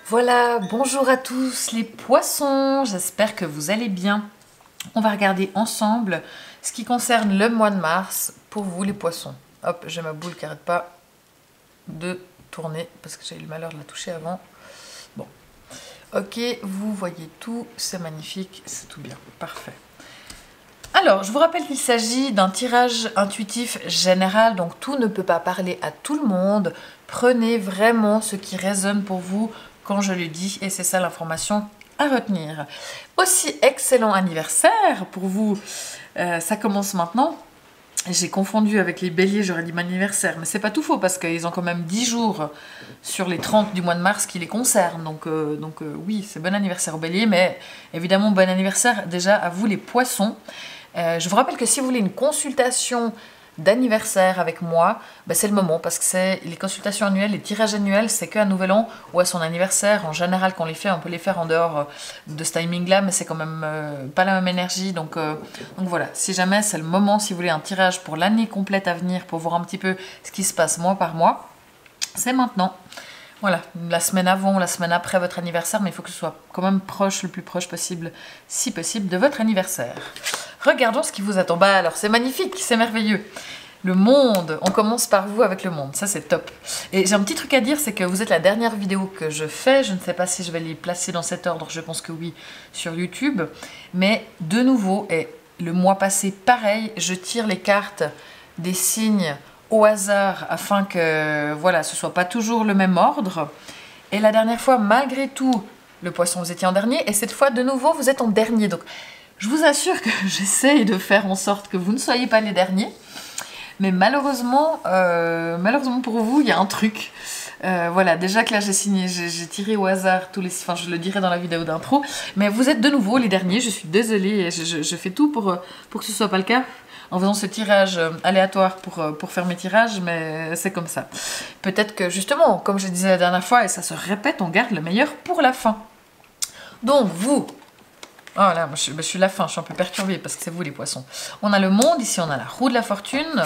Voilà, bonjour à tous les poissons, j'espère que vous allez bien. On va regarder ensemble ce qui concerne le mois de mars pour vous les poissons. Hop, j'ai ma boule qui n'arrête pas de tourner parce que j'ai eu le malheur de la toucher avant. Bon, ok, vous voyez tout, c'est magnifique, c'est tout bien, parfait. Alors, je vous rappelle qu'il s'agit d'un tirage intuitif général, donc tout ne peut pas parler à tout le monde. Prenez vraiment ce qui résonne pour vous quand je le dis, et c'est ça l'information à retenir. Aussi, excellent anniversaire pour vous, ça commence maintenant. J'ai confondu avec les béliers, j'aurais dit mon anniversaire, mais c'est pas tout faux parce qu'ils ont quand même 10 jours sur les 30 du mois de mars qui les concernent. Donc oui, c'est bon anniversaire aux béliers, mais évidemment bon anniversaire déjà à vous les poissons. Je vous rappelle que si vous voulez une consultation d'anniversaire avec moi, c'est le moment parce que c'est les consultations annuelles, les tirages annuels, c'est qu'à Nouvel An ou à son anniversaire. En général, qu'on les fait, on peut les faire en dehors de ce timing-là, mais c'est quand même pas la même énergie. Donc voilà, si jamais c'est le moment, si vous voulez un tirage pour l'année complète à venir, pour voir un petit peu ce qui se passe mois par mois, c'est maintenant. Voilà, la semaine avant, la semaine après votre anniversaire, mais il faut que ce soit quand même proche, le plus proche possible, si possible, de votre anniversaire. Regardons ce qui vous attend. Alors c'est magnifique, c'est merveilleux. Le monde, on commence par vous avec le monde, ça c'est top. Et j'ai un petit truc à dire, c'est que vous êtes la dernière vidéo que je fais, je ne sais pas si je vais les placer dans cet ordre, je pense que oui, sur YouTube. Mais de nouveau, et le mois passé, pareil, je tire les cartes des signes au hasard afin que voilà, ce soit pas toujours le même ordre. Et la dernière fois, malgré tout, le poisson, vous étiez en dernier, et cette fois, de nouveau, vous êtes en dernier. Donc, je vous assure que j'essaye de faire en sorte que vous ne soyez pas les derniers. Mais malheureusement, pour vous, il y a un truc. Voilà, déjà que là, j'ai tiré au hasard tous les... Enfin, je le dirai dans la vidéo d'intro. Mais vous êtes de nouveau les derniers, je suis désolée. Et je fais tout pour que ce ne soit pas le cas. En faisant ce tirage aléatoire pour faire mes tirages, mais c'est comme ça. Peut-être que justement, comme je disais la dernière fois, et ça se répète, on garde le meilleur pour la fin. Donc vous, oh là, moi, je suis la fin, je suis un peu perturbée parce que c'est vous les poissons. On a le monde, ici on a la roue de la fortune.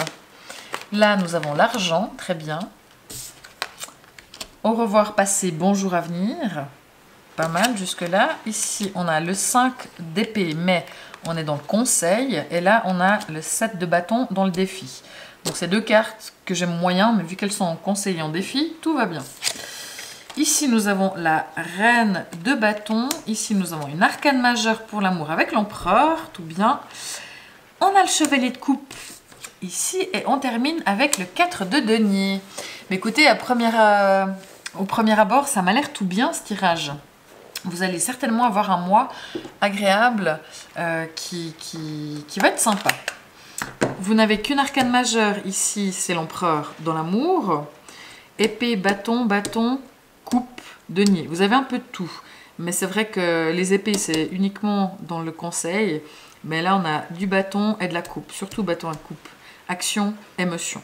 Là nous avons l'argent, très bien. Au revoir passé, bonjour avenir. Pas mal jusque là. Ici on a le 5 d'épée, mais on est dans le conseil. Et là on a le 7 de bâton dans le défi. Donc c'est deux cartes que j'aime moyen, mais vu qu'elles sont en conseil et en défi, tout va bien. Ici, nous avons la reine de bâton. Ici, nous avons une arcane majeure pour l'amour avec l'empereur. Tout bien. On a le chevalier de coupe ici. Et on termine avec le 4 de denier. Mais écoutez, au premier abord, ça m'a l'air tout bien ce tirage. Vous allez certainement avoir un mois agréable qui va être sympa. Vous n'avez qu'une arcane majeure ici, c'est l'empereur dans l'amour. Épée, bâton, bâton, coupe, denier. Vous avez un peu de tout. Mais c'est vrai que les épées, c'est uniquement dans le conseil. Mais là, on a du bâton et de la coupe. Surtout bâton et coupe. Action, émotion.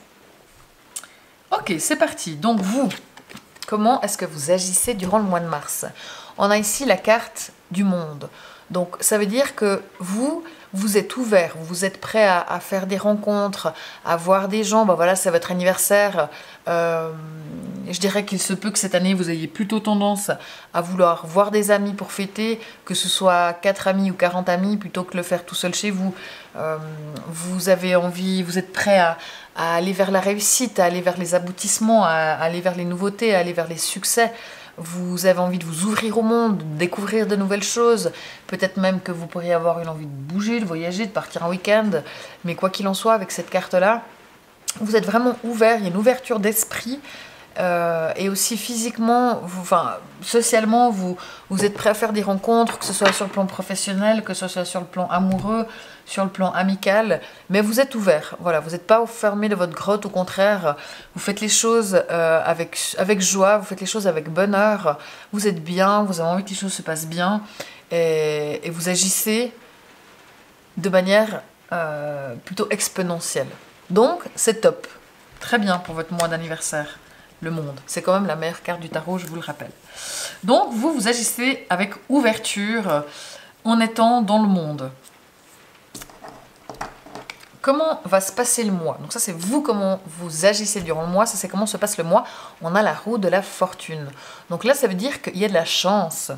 Ok, c'est parti. Donc vous, comment est-ce que vous agissez durant le mois de mars? On a ici la carte du monde. Donc ça veut dire que vous êtes ouvert, vous êtes prêt à faire des rencontres, à voir des gens. Voilà, c'est votre anniversaire. Je dirais qu'il se peut que cette année, vous ayez plutôt tendance à vouloir voir des amis pour fêter, que ce soit 4 amis ou 40 amis, plutôt que le faire tout seul chez vous. Vous avez envie, vous êtes prêt à aller vers la réussite, à aller vers les aboutissements, à aller vers les nouveautés, à aller vers les succès. Vous avez envie de vous ouvrir au monde, de découvrir de nouvelles choses. Peut-être même que vous pourriez avoir une envie de bouger, de voyager, de partir un week-end. Mais quoi qu'il en soit, avec cette carte-là, vous êtes vraiment ouvert, il y a une ouverture d'esprit. Et aussi physiquement, socialement, vous êtes prêt à faire des rencontres, que ce soit sur le plan professionnel, que ce soit sur le plan amoureux, sur le plan amical, mais vous êtes ouvert. Voilà, vous n'êtes pas enfermé de votre grotte, au contraire, vous faites les choses avec joie, vous faites les choses avec bonheur, vous êtes bien, vous avez envie que les choses se passent bien, et vous agissez de manière plutôt exponentielle. Donc, c'est top. Très bien pour votre mois d'anniversaire. Le monde. C'est quand même la meilleure carte du tarot, je vous le rappelle. Donc, vous agissez avec ouverture en étant dans le monde. comment va se passer le mois? Donc ça, c'est vous, comment vous agissez durant le mois. Ça, c'est comment se passe le mois. On a la roue de la fortune. Donc là, ça veut dire qu'il y a de la chance.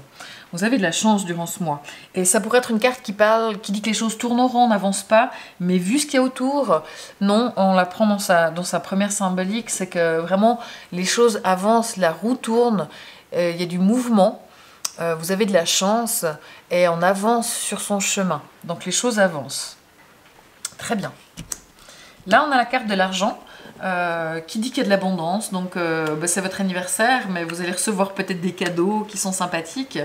Vous avez de la chance durant ce mois. Et ça pourrait être une carte qui parle, qui dit que les choses tournent en rond, n'avancent pas. Mais vu ce qu'il y a autour, non, on la prend dans sa première symbolique. C'est que vraiment, les choses avancent, la roue tourne, il y a du mouvement. Vous avez de la chance et on avance sur son chemin. Donc les choses avancent. Très bien. Là, on a la carte de l'argent qui dit qu'il y a de l'abondance. Donc, c'est votre anniversaire, mais vous allez recevoir peut-être des cadeaux qui sont sympathiques.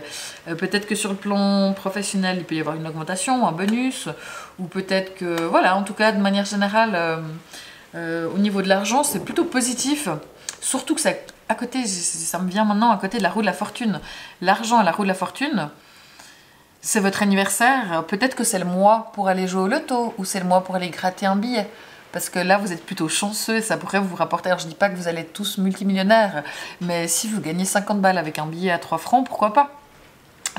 Peut-être que sur le plan professionnel, il peut y avoir une augmentation, un bonus. Ou peut-être que, voilà, en tout cas, de manière générale, au niveau de l'argent, c'est plutôt positif. Surtout que ça, à côté, ça me vient maintenant à côté de la roue de la fortune. L'argent et la roue de la fortune, c'est votre anniversaire. Peut-être que c'est le mois pour aller jouer au loto ou c'est le mois pour aller gratter un billet. Parce que là, vous êtes plutôt chanceux et ça pourrait vous rapporter... Alors, je ne dis pas que vous allez être tous multimillionnaires, mais si vous gagnez 50 balles avec un billet à 3 francs, pourquoi pas?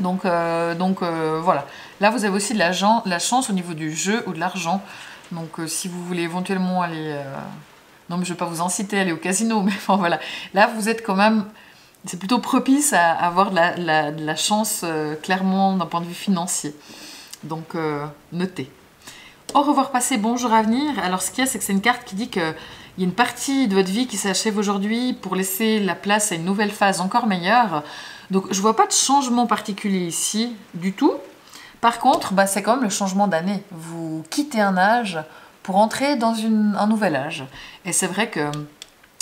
Donc, voilà. Là, vous avez aussi de la chance au niveau du jeu ou de l'argent. Donc, si vous voulez éventuellement aller... Non, mais je ne vais pas vous inciter à aller au casino, mais enfin, voilà. Là, vous êtes quand même... C'est plutôt propice à avoir de la chance, clairement, d'un point de vue financier. Donc, notez. Au revoir passé, bonjour à venir. Alors, ce qu'il y a, c'est que c'est une carte qui dit qu'il y a une partie de votre vie qui s'achève aujourd'hui pour laisser la place à une nouvelle phase encore meilleure. Donc, je ne vois pas de changement particulier ici, du tout. Par contre, c'est quand même le changement d'année. Vous quittez un âge pour entrer dans un nouvel âge. Et c'est vrai que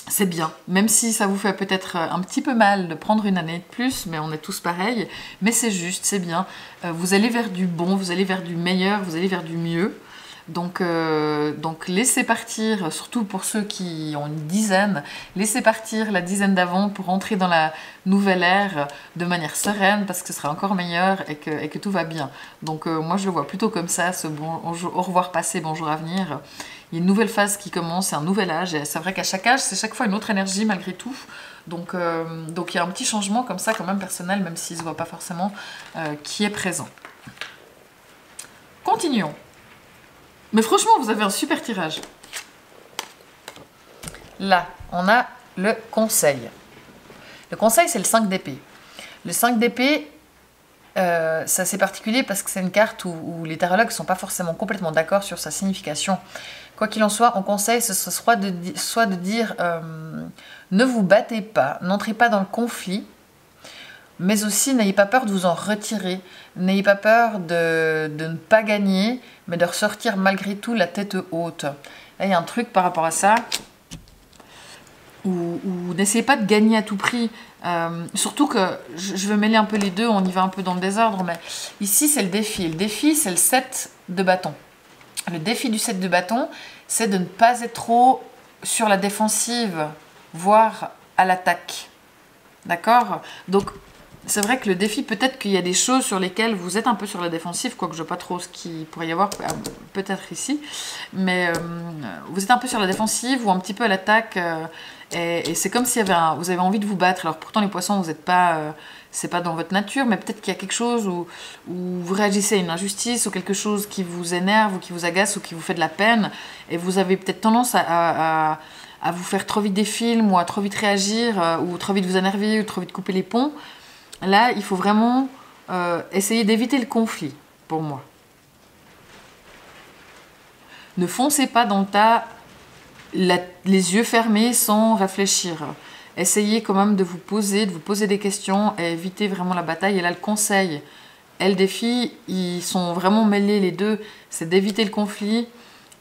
c'est bien, même si ça vous fait peut-être un petit peu mal de prendre une année de plus, mais on est tous pareils, mais c'est juste, c'est bien. Vous allez vers du bon, vous allez vers du meilleur, vous allez vers du mieux. Donc laissez partir, surtout pour ceux qui ont une dizaine, laissez partir la dizaine d'avant pour entrer dans la nouvelle ère de manière sereine parce que ce sera encore meilleur et que tout va bien. Donc moi je le vois plutôt comme ça, ce au revoir passé, bonjour à venir. Il y a une nouvelle phase qui commence, c'est un nouvel âge et c'est vrai qu'à chaque âge c'est chaque fois une autre énergie malgré tout. Donc il y a un petit changement comme ça quand même personnel, même s'il ne se voit pas forcément, qui est présent. Continuons. Mais franchement, vous avez un super tirage. Là, on a le conseil. Le conseil, c'est le 5 d'épée. Le 5 d'épée, c'est assez particulier parce que c'est une carte où les tarologues ne sont pas forcément complètement d'accord sur sa signification. Quoi qu'il en soit, en conseil, ce soit de dire ne vous battez pas, n'entrez pas dans le conflit, mais aussi n'ayez pas peur de vous en retirer, n'ayez pas peur de ne pas gagner, mais de ressortir malgré tout la tête haute. Là, il y a un truc par rapport à ça, où n'essayez pas de gagner à tout prix. Surtout que, je veux mêler un peu les deux, on y va un peu dans le désordre, mais ici c'est le défi. Le défi, c'est le 7 de bâton. Le défi du 7 de bâton, c'est de ne pas être trop sur la défensive, voire à l'attaque. D'accord? Donc, c'est vrai que le défi, peut-être qu'il y a des choses sur lesquelles vous êtes un peu sur la défensive, quoique je ne sais pas trop ce qu'il pourrait y avoir, peut-être ici, mais vous êtes un peu sur la défensive ou un petit peu à l'attaque, et c'est comme si vous avez envie de vous battre. Alors pourtant les poissons, vous n'êtes pas, c'est pas dans votre nature, mais peut-être qu'il y a quelque chose où vous réagissez à une injustice ou quelque chose qui vous énerve ou qui vous agace ou qui vous fait de la peine, et vous avez peut-être tendance à vous faire trop vite des films ou à trop vite réagir ou trop vite vous énerver ou trop vite couper les ponts. Là, il faut vraiment essayer d'éviter le conflit, pour moi. Ne foncez pas dans le tas, les yeux fermés, sans réfléchir. Essayez quand même de vous poser des questions et éviter vraiment la bataille. Et là, le conseil et le défi, ils sont vraiment mêlés les deux. C'est d'éviter le conflit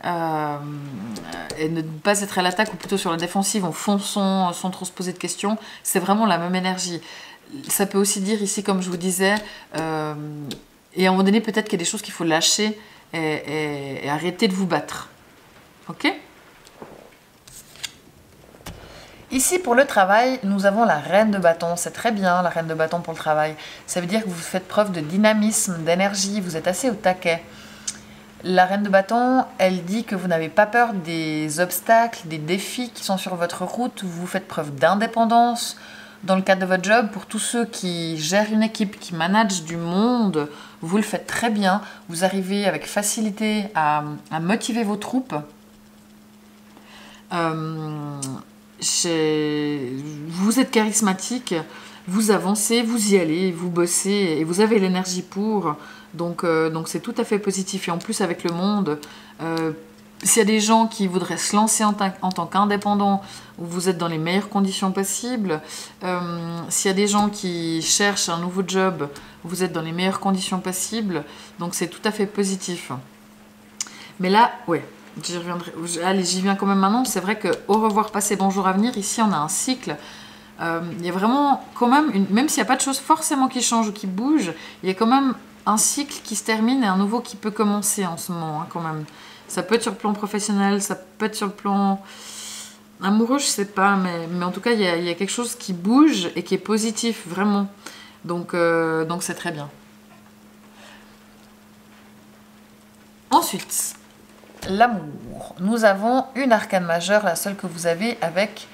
et ne pas être à l'attaque ou plutôt sur la défensive en fonçant sans trop se poser de questions. C'est vraiment la même énergie. Ça peut aussi dire ici, comme je vous disais, et à un moment donné, peut-être qu'il y a des choses qu'il faut lâcher et arrêter de vous battre. Ok? Ici, pour le travail, nous avons la reine de bâton. C'est très bien, la reine de bâton pour le travail. Ça veut dire que vous faites preuve de dynamisme, d'énergie, vous êtes assez au taquet. La reine de bâton, elle dit que vous n'avez pas peur des obstacles, des défis qui sont sur votre route. Vous faites preuve d'indépendance. dans le cadre de votre job, pour tous ceux qui gèrent une équipe, qui managent du monde, vous le faites très bien. Vous arrivez avec facilité à motiver vos troupes. Vous êtes charismatique, vous avancez, vous y allez, vous bossez et vous avez l'énergie pour. Donc c'est tout à fait positif. Et en plus, avec le monde, s'il y a des gens qui voudraient se lancer en tant qu'indépendants, vous êtes dans les meilleures conditions possibles. S'il y a des gens qui cherchent un nouveau job, vous êtes dans les meilleures conditions possibles. Donc c'est tout à fait positif. Mais là, ouais, j'y reviendrai. Allez, j'y viens quand même maintenant. C'est vrai que au revoir, passé, bonjour, avenir, ici on a un cycle. Il y a vraiment quand même, même s'il n'y a pas de choses forcément qui changent ou qui bougent, il y a quand même un cycle qui se termine et un nouveau qui peut commencer en ce moment, hein, quand même. Ça peut être sur le plan professionnel, ça peut être sur le plan amoureux, je sais pas, mais en tout cas, il y a quelque chose qui bouge et qui est positif, vraiment. Donc c'est très bien. Ensuite, l'amour. Nous avons une arcane majeure, la seule que vous avez avec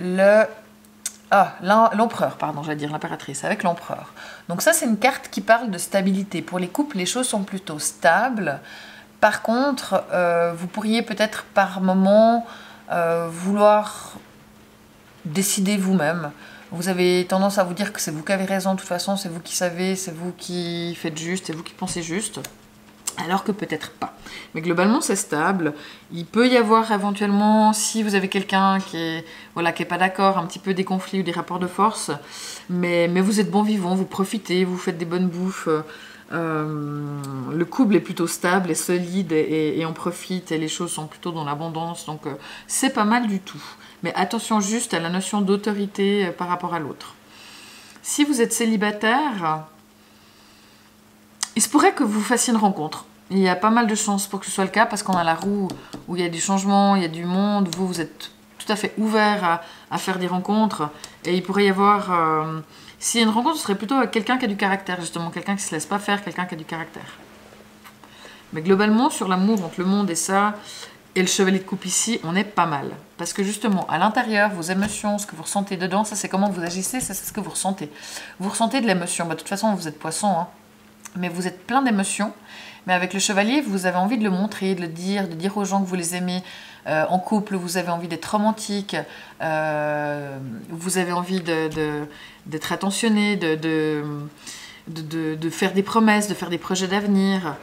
l'empereur, pardon, j'allais dire l'impératrice, avec l'empereur. Donc ça, c'est une carte qui parle de stabilité. Pour les couples, les choses sont plutôt stables. Par contre, vous pourriez peut-être par moment vouloir décider vous-même. Vous avez tendance à vous dire que c'est vous qui avez raison, de toute façon, c'est vous qui savez, c'est vous qui faites juste, c'est vous qui pensez juste. Alors que peut-être pas. Mais globalement, c'est stable. Il peut y avoir éventuellement, si vous avez quelqu'un qui est pas d'accord, un petit peu des conflits ou des rapports de force, mais vous êtes bon vivant, vous profitez, vous faites des bonnes bouffes. Le couple est plutôt stable et solide et on profite et les choses sont plutôt dans l'abondance. Donc, c'est pas mal du tout. Mais attention juste à la notion d'autorité par rapport à l'autre. Si vous êtes célibataire, il se pourrait que vous fassiez une rencontre. Il y a pas mal de chances pour que ce soit le cas parce qu'on a la roue où il y a du changement, il y a du monde. Vous êtes tout à fait ouvert à faire des rencontres. Et il pourrait y avoir... s'il y a une rencontre, ce serait plutôt avec quelqu'un qui a du caractère, justement. Quelqu'un qui ne se laisse pas faire, quelqu'un qui a du caractère. Mais globalement, sur l'amour entre le monde et ça, et le chevalier de coupe ici, on est pas mal. Parce que justement, à l'intérieur, vos émotions, ce que vous ressentez dedans, ça c'est comment vous agissez, ça c'est ce que vous ressentez. Vous ressentez de l'émotion. De toute façon, vous êtes poisson, hein. Mais vous êtes plein d'émotions. Mais avec le chevalier, vous avez envie de le montrer, de dire aux gens que vous les aimez. En couple, vous avez envie d'être romantique, vous avez envie d'être attentionné, de faire des promesses, de faire des projets d'avenir.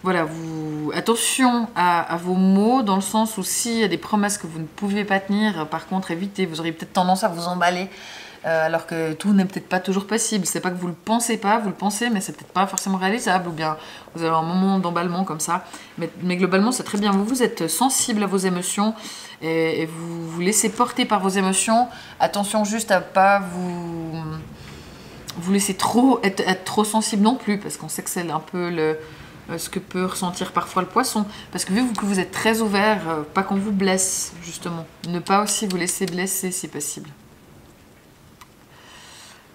Voilà, attention à vos mots, dans le sens où s'il y a des promesses que vous ne pouvez pas tenir, par contre, évitez. Vous auriez peut-être tendance à vous emballer. Alors que tout n'est peut-être pas toujours possible. C'est pas que vous le pensez pas, vous le pensez, mais c'est peut-être pas forcément réalisable, ou bien vous avez un moment d'emballement comme ça. Mais globalement, c'est très bien. Vous êtes sensible à vos émotions et vous vous laissez porter par vos émotions. Attention juste à pas vous laisser être trop sensible non plus, parce qu'on sait que c'est un peu ce que peut ressentir parfois le poisson. Parce que vu que vous êtes très ouvert, pas qu'on vous blesse, justement. Ne pas aussi vous laisser blesser si possible.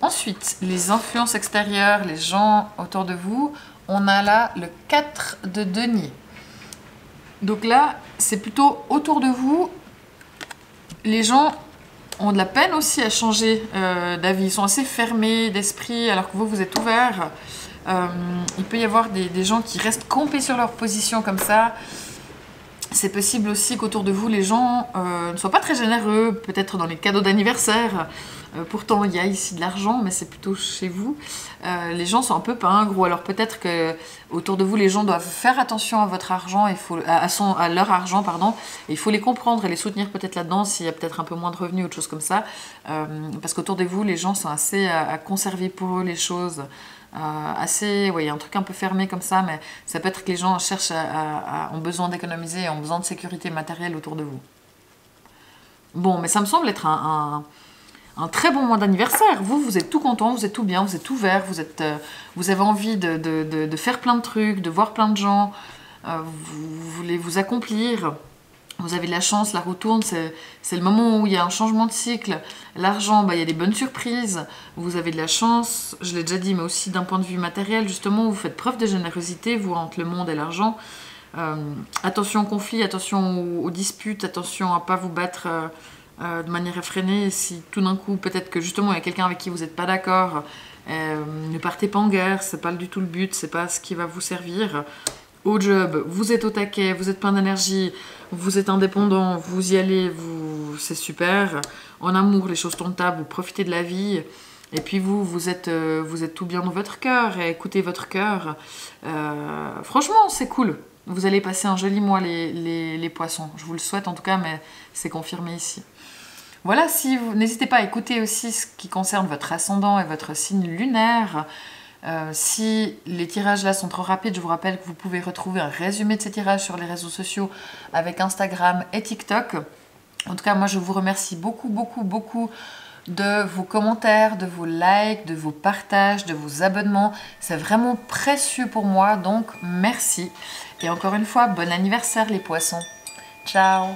Ensuite, les influences extérieures, les gens autour de vous, on a là le 4 de denier. Donc là, c'est plutôt autour de vous, les gens ont de la peine aussi à changer d'avis. Ils sont assez fermés d'esprit alors que vous êtes ouverts. Il peut y avoir des gens qui restent campés sur leur position comme ça. C'est possible aussi qu'autour de vous, les gens ne soient pas très généreux, peut-être dans les cadeaux d'anniversaire. Pourtant, il y a ici de l'argent, mais c'est plutôt chez vous. Les gens sont un peu pingres, ou alors peut-être que autour de vous, les gens doivent faire attention à votre argent, à leur argent, pardon. Et il faut les comprendre et les soutenir peut-être là-dedans s'il y a peut-être un peu moins de revenus ou autre chose comme ça. Parce qu'autour de vous, les gens sont assez à conserver pour eux les choses. Il y a un truc un peu fermé comme ça, mais ça peut être que les gens cherchent ont besoin d'économiser, ont besoin de sécurité matérielle autour de vous. Bon, mais ça me semble être un très bon mois d'anniversaire. Vous êtes tout content, vous êtes tout bien, vous êtes ouvert, vous avez envie de faire plein de trucs, de voir plein de gens, vous voulez vous accomplir. Vous avez de la chance, la roue tourne, c'est le moment où il y a un changement de cycle. L'argent, il y a des bonnes surprises. Vous avez de la chance, je l'ai déjà dit, mais aussi d'un point de vue matériel, justement, vous faites preuve de générosité, vous, entre le monde et l'argent. Attention aux conflits, attention aux disputes, attention à ne pas vous battre de manière effrénée. Si tout d'un coup, peut-être que justement, il y a quelqu'un avec qui vous n'êtes pas d'accord, ne partez pas en guerre, c'est pas du tout le but, c'est pas ce qui va vous servir. Au job, vous êtes au taquet, vous êtes plein d'énergie, vous êtes indépendant, vous y allez, c'est super. En amour, les choses tournent à, vous profitez de la vie. Et puis vous êtes tout bien dans votre cœur et écoutez votre cœur. Franchement, c'est cool. Vous allez passer un joli mois les poissons. Je vous le souhaite en tout cas, mais c'est confirmé ici. Voilà, n'hésitez pas à écouter aussi ce qui concerne votre ascendant et votre signe lunaire. Si les tirages là sont trop rapides, je vous rappelle que vous pouvez retrouver un résumé de ces tirages sur les réseaux sociaux avec Instagram et TikTok. En tout cas, moi je vous remercie beaucoup, beaucoup, beaucoup de vos commentaires, de vos likes, de vos partages, de vos abonnements. C'est vraiment précieux pour moi, donc merci. Et encore une fois, bon anniversaire les poissons. Ciao!